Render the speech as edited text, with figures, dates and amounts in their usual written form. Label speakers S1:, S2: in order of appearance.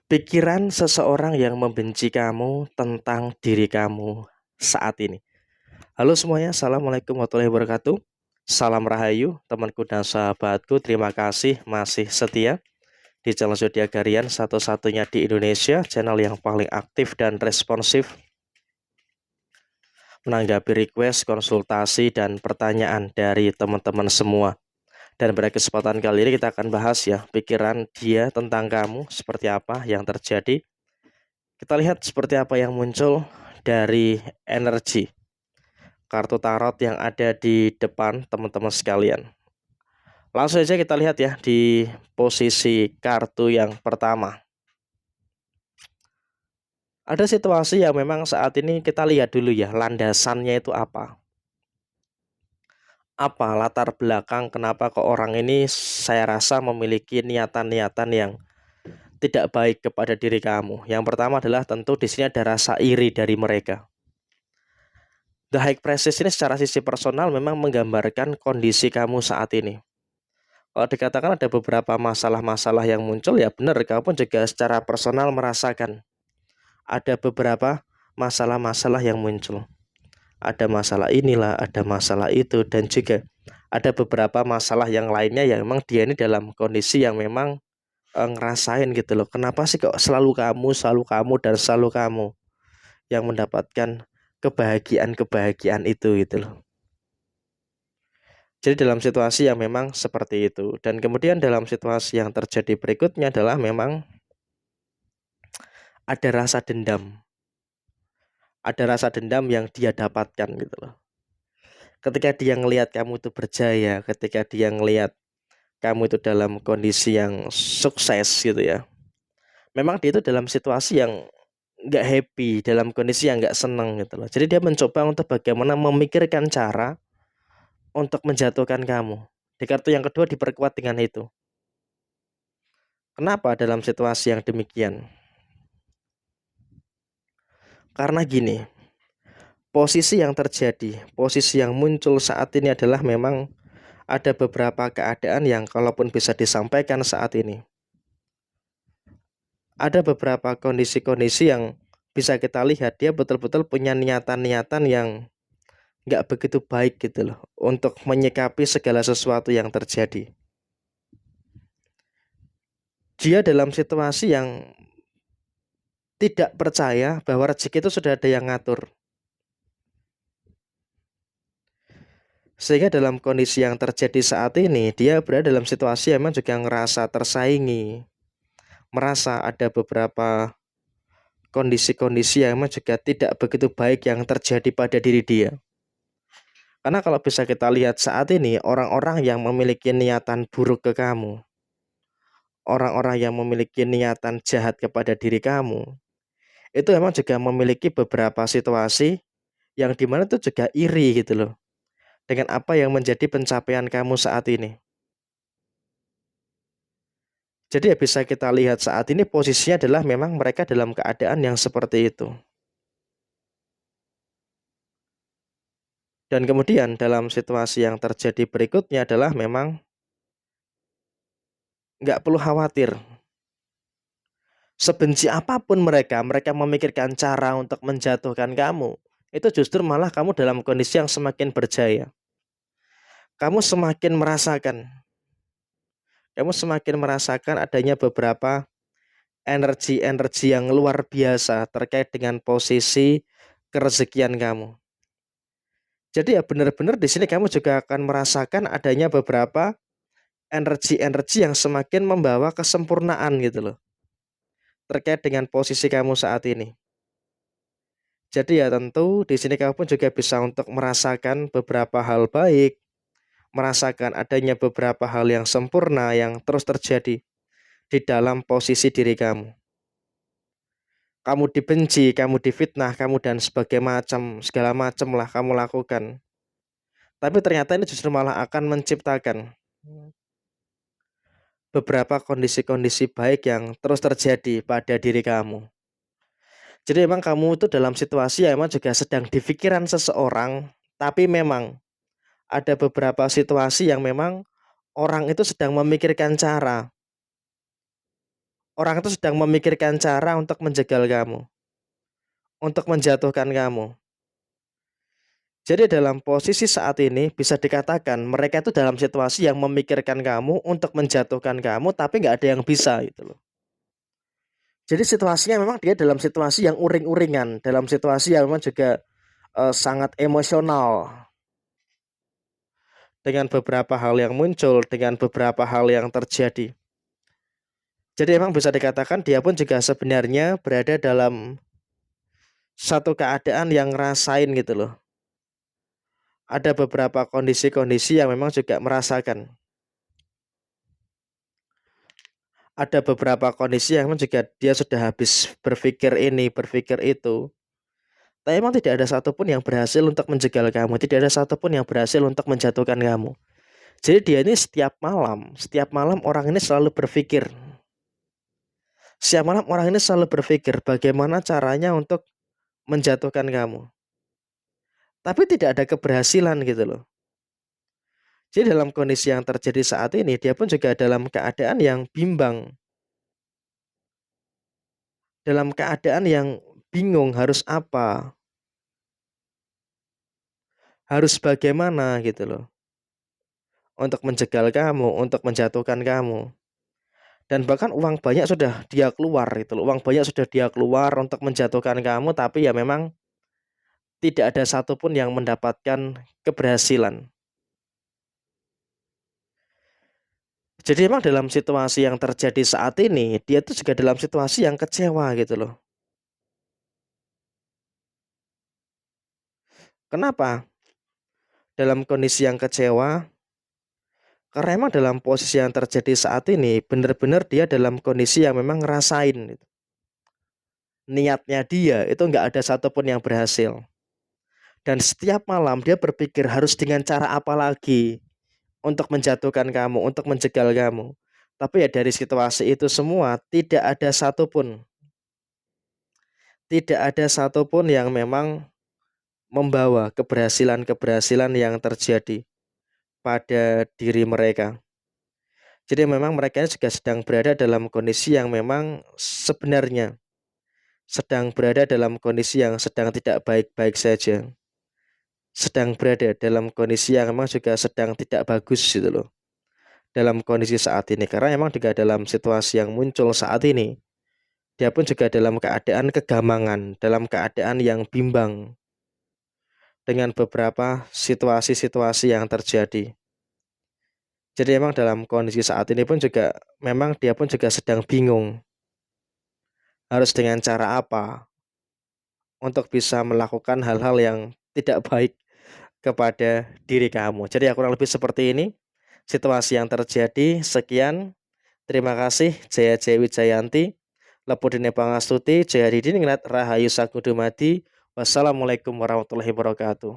S1: Pikiran seseorang yang membenci kamu tentang diri kamu saat ini. Halo semuanya, Assalamualaikum warahmatullahi wabarakatuh. Salam Rahayu, temanku dan sahabatku. Terima kasih masih setia di channel Zodiak Harian, satu-satunya di Indonesia, channel yang paling aktif dan responsif menanggapi request, konsultasi, dan pertanyaan dari teman-teman semua. Dan pada kesempatan kali ini kita akan bahas ya, pikiran dia tentang kamu seperti apa yang terjadi. Kita lihat seperti apa yang muncul dari energi kartu tarot yang ada di depan teman-teman sekalian. Langsung saja kita lihat ya di posisi kartu yang pertama. Ada situasi yang memang saat ini kita lihat dulu ya, landasannya itu apa. Apa latar belakang kenapa kok orang ini saya rasa memiliki niatan-niatan yang tidak baik kepada diri kamu. Yang pertama adalah tentu di sini ada rasa iri dari mereka. The High Priestess ini secara sisi personal memang menggambarkan kondisi kamu saat ini. Kalau dikatakan ada beberapa masalah-masalah yang muncul, ya benar, kamu pun juga secara personal merasakan ada beberapa masalah-masalah yang muncul. Ada masalah inilah, ada masalah itu, dan juga ada beberapa masalah yang lainnya yang memang dia ini dalam kondisi yang memang ngerasain gitu loh. Kenapa sih kok selalu kamu, dan selalu kamu yang mendapatkan kebahagiaan-kebahagiaan itu gitu loh. Jadi dalam situasi yang memang seperti itu. Dan kemudian dalam situasi yang terjadi berikutnya adalah memang ada rasa dendam. Ada rasa dendam yang dia dapatkan gitu loh. Ketika dia ngelihat kamu itu berjaya, ketika dia ngelihat kamu itu dalam kondisi yang sukses gitu ya. Memang dia itu dalam situasi yang nggak happy, dalam kondisi yang nggak seneng gitu loh. Jadi dia mencoba untuk bagaimana memikirkan cara untuk menjatuhkan kamu. Di kartu yang kedua diperkuat dengan itu. Kenapa dalam situasi yang demikian? Karena gini, posisi yang terjadi, posisi yang muncul saat ini adalah memang ada beberapa keadaan yang kalaupun bisa disampaikan saat ini, ada beberapa kondisi-kondisi yang bisa kita lihat dia betul-betul punya niatan-niatan yang nggak begitu baik gitu loh untuk menyikapi segala sesuatu yang terjadi. Dia dalam situasi yang tidak percaya bahwa rezeki itu sudah ada yang ngatur. Sehingga dalam kondisi yang terjadi saat ini, dia berada dalam situasi yang memang juga ngerasa tersaingi, merasa ada beberapa kondisi-kondisi yang memang juga tidak begitu baik yang terjadi pada diri dia. Karena kalau bisa kita lihat saat ini, orang-orang yang memiliki niatan buruk ke kamu, orang-orang yang memiliki niatan jahat kepada diri kamu, itu memang juga memiliki beberapa situasi yang dimana itu juga iri gitu loh, dengan apa yang menjadi pencapaian kamu saat ini. Jadi ya bisa kita lihat saat ini posisinya adalah memang mereka dalam keadaan yang seperti itu. Dan kemudian dalam situasi yang terjadi berikutnya adalah memang nggak perlu khawatir. Sebenci apapun mereka, mereka memikirkan cara untuk menjatuhkan kamu. Itu justru malah kamu dalam kondisi yang semakin berjaya. Kamu semakin merasakan, kamu semakin merasakan adanya beberapa energi-energi yang luar biasa terkait dengan posisi kerezekian kamu. Jadi ya benar-benar di sini kamu juga akan merasakan adanya beberapa energi-energi yang semakin membawa kesempurnaan gitu loh. Terkait dengan posisi kamu saat ini. Jadi ya tentu di sini kamu pun juga bisa untuk merasakan beberapa hal baik, merasakan adanya beberapa hal yang sempurna yang terus terjadi di dalam posisi diri kamu. Kamu dibenci, kamu difitnah, kamu dan segala macam lah kamu lakukan. Tapi ternyata ini justru malah akan menciptakan beberapa kondisi-kondisi baik yang terus terjadi pada diri kamu. Jadi memang kamu itu dalam situasi yang memang juga sedang di pikiran seseorang, tapi memang ada beberapa situasi yang memang orang itu sedang memikirkan cara Orang itu sedang memikirkan cara untuk menjegal kamu, untuk menjatuhkan kamu. Jadi dalam posisi saat ini bisa dikatakan mereka itu dalam situasi yang memikirkan kamu untuk menjatuhkan kamu, tapi nggak ada yang bisa gitu loh. Jadi situasinya memang dia dalam situasi yang uring-uringan, dalam situasi yang memang juga sangat emosional dengan beberapa hal yang muncul, dengan beberapa hal yang terjadi. Jadi memang bisa dikatakan dia pun juga sebenarnya berada dalam satu keadaan yang ngerasain gitu loh. Ada beberapa kondisi-kondisi yang memang juga merasakan. Ada beberapa kondisi yang memang juga dia sudah habis berpikir ini, berpikir itu. Tapi emang tidak ada satupun yang berhasil untuk menjegal kamu, tidak ada satupun yang berhasil untuk menjatuhkan kamu. Jadi dia ini setiap malam orang ini selalu berpikir. Setiap malam orang ini selalu berpikir bagaimana caranya untuk menjatuhkan kamu. Tapi tidak ada keberhasilan gitu loh. Jadi dalam kondisi yang terjadi saat ini, dia pun juga dalam keadaan yang bimbang. Dalam keadaan yang bingung harus apa, harus bagaimana gitu loh. Untuk menjegal kamu, untuk menjatuhkan kamu. Dan bahkan uang banyak sudah dia keluar gitu loh. Uang banyak sudah dia keluar untuk menjatuhkan kamu, tapi ya memang tidak ada satupun yang mendapatkan keberhasilan. Jadi memang dalam situasi yang terjadi saat ini, dia tuh juga dalam situasi yang kecewa gitu loh. Kenapa? Dalam kondisi yang kecewa, karena emang dalam posisi yang terjadi saat ini, benar-benar dia dalam kondisi yang memang ngerasain gitu. Niatnya dia itu nggak ada satupun yang berhasil. Dan setiap malam dia berpikir harus dengan cara apa lagi untuk menjatuhkan kamu, untuk menjegal kamu. Tapi ya dari situasi itu semua tidak ada satupun yang memang membawa keberhasilan-keberhasilan yang terjadi pada diri mereka. Jadi memang mereka juga sedang berada dalam kondisi yang memang sebenarnya sedang berada dalam kondisi yang sedang tidak baik-baik saja. Sedang berada dalam kondisi yang memang juga sedang tidak bagus gitu loh. Dalam kondisi saat ini karena memang juga dalam situasi yang muncul saat ini dia pun juga dalam keadaan kegamangan, dalam keadaan yang bimbang dengan beberapa situasi-situasi yang terjadi. Jadi memang dalam kondisi saat ini pun juga memang dia pun juga sedang bingung harus dengan cara apa untuk bisa melakukan hal-hal yang tidak baik kepada diri kamu. Jadi ya kurang lebih seperti ini situasi yang terjadi. Sekian, terima kasih. Jaya Dewi Jayanti, Lepudine Pangastuti, Jaya Didi Ningrat, Rahayu Sagudumadi. Wassalamualaikum warahmatullahi wabarakatuh.